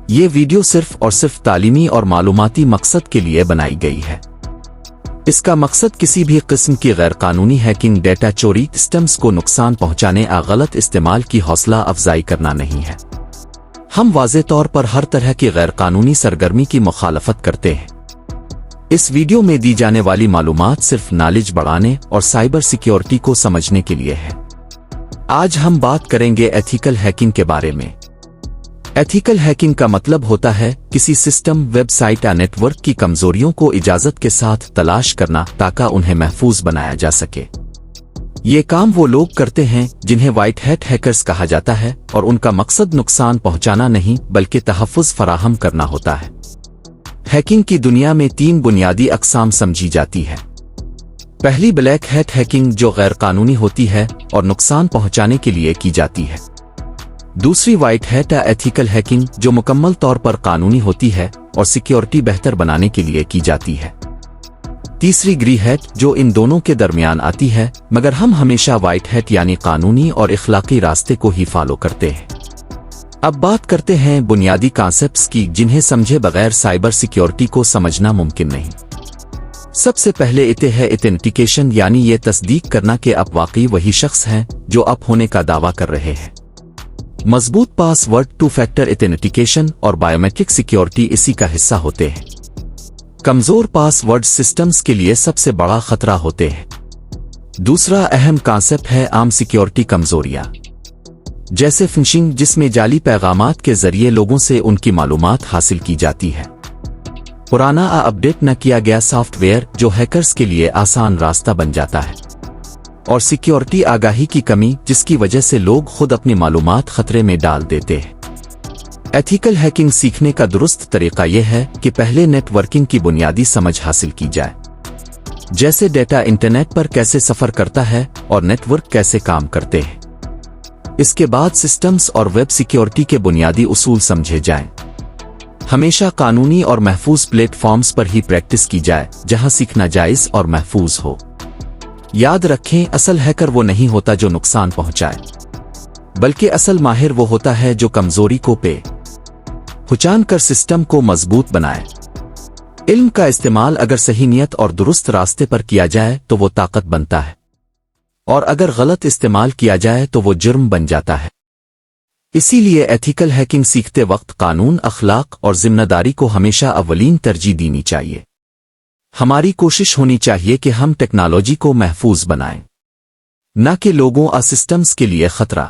یہ ویڈیو صرف اور صرف تعلیمی اور معلوماتی مقصد کے لیے بنائی گئی ہے۔ اس کا مقصد کسی بھی قسم کی غیر قانونی ہیکنگ، ڈیٹا چوری، سسٹمز کو نقصان پہنچانے یا غلط استعمال کی حوصلہ افزائی کرنا نہیں ہے۔ ہم واضح طور پر ہر طرح کی غیر قانونی سرگرمی کی مخالفت کرتے ہیں۔ اس ویڈیو میں دی جانے والی معلومات صرف نالج بڑھانے اور سائبر سیکیورٹی کو سمجھنے کے لیے ہے۔ آج ہم بات کریں گے ایتھیکل ہیکنگ کے بارے میں۔ ایتھیکل ہیکنگ کا مطلب ہوتا ہے کسی سسٹم، ویب سائٹ یا نیٹ ورک کی کمزوریوں کو اجازت کے ساتھ تلاش کرنا تاکہ انہیں محفوظ بنایا جا سکے۔ یہ کام وہ لوگ کرتے ہیں جنہیں وائٹ ہیٹ ہیکرز کہا جاتا ہے، اور ان کا مقصد نقصان پہنچانا نہیں بلکہ تحفظ فراہم کرنا ہوتا ہے۔ ہیکنگ کی دنیا میں 3 بنیادی اقسام سمجھی جاتی ہے۔ پہلی بلیک ہیٹ ہیکنگ جو غیر قانونی ہوتی ہے اور نقصان پہنچانے کے لیے کی جاتی ہے۔ دوسری وائٹ ہیٹ یا ایتھیکل ہیکنگ جو مکمل طور پر قانونی ہوتی ہے اور سیکیورٹی بہتر بنانے کے لیے کی جاتی ہے۔ تیسری گری ہیٹ جو ان دونوں کے درمیان آتی ہے، مگر ہم ہمیشہ وائٹ ہیٹ یعنی قانونی اور اخلاقی راستے کو ہی فالو کرتے ہیں۔ اب بات کرتے ہیں بنیادی کانسیپٹس کی جنہیں سمجھے بغیر سائبر سیکیورٹی کو سمجھنا ممکن نہیں۔ سب سے پہلے ہے ایتھنٹیکیشن، یعنی یہ تصدیق کرنا کہ آپ واقعی وہی شخص ہیں جو آپ ہونے کا دعویٰ کر رہے ہیں۔ مضبوط پاس ورڈ، 2 فیکٹر ایتھنٹیکیشن اور بائیومیٹرک سیکیورٹی اسی کا حصہ ہوتے ہیں۔ کمزور پاس ورڈ سسٹمز کے لیے سب سے بڑا خطرہ ہوتے ہیں۔ دوسرا اہم کانسیپٹ ہے عام سیکیورٹی کمزوریاں، جیسے فنشنگ، جس میں جعلی پیغامات کے ذریعے لوگوں سے ان کی معلومات حاصل کی جاتی ہے۔ پرانا اپڈیٹ نہ کیا گیا سافٹ ویئر جو ہیکرز کے لیے آسان راستہ بن جاتا ہے۔ اور سیکیورٹی آگاہی کی کمی، جس کی وجہ سے لوگ خود اپنی معلومات خطرے میں ڈال دیتے ہیں۔ ایتھیکل ہیکنگ سیکھنے کا درست طریقہ یہ ہے کہ پہلے نیٹ ورکنگ کی بنیادی سمجھ حاصل کی جائے، جیسے ڈیٹا انٹرنیٹ پر کیسے سفر کرتا ہے اور نیٹ ورک کیسے کام کرتے ہیں۔ اس کے بعد سسٹمز اور ویب سیکیورٹی کے بنیادی اصول سمجھے جائیں۔ ہمیشہ قانونی اور محفوظ پلیٹ فارمز پر ہی پریکٹس کی جائے جہاں سیکھنا جائز اور محفوظ ہو۔ یاد رکھیں، اصل ہیکر وہ نہیں ہوتا جو نقصان پہنچائے، بلکہ اصل ماہر وہ ہوتا ہے جو کمزوری کو پہچان کر سسٹم کو مضبوط بنائے۔ علم کا استعمال اگر صحیح نیت اور درست راستے پر کیا جائے تو وہ طاقت بنتا ہے، اور اگر غلط استعمال کیا جائے تو وہ جرم بن جاتا ہے۔ اسی لیے ایتھیکل ہیکنگ سیکھتے وقت قانون، اخلاق اور ذمہ داری کو ہمیشہ اولین ترجیح دینی چاہیے۔ ہماری کوشش ہونی چاہیے کہ ہم ٹیکنالوجی کو محفوظ بنائیں، نہ کہ لوگوں اور سسٹمز کے لیے خطرہ۔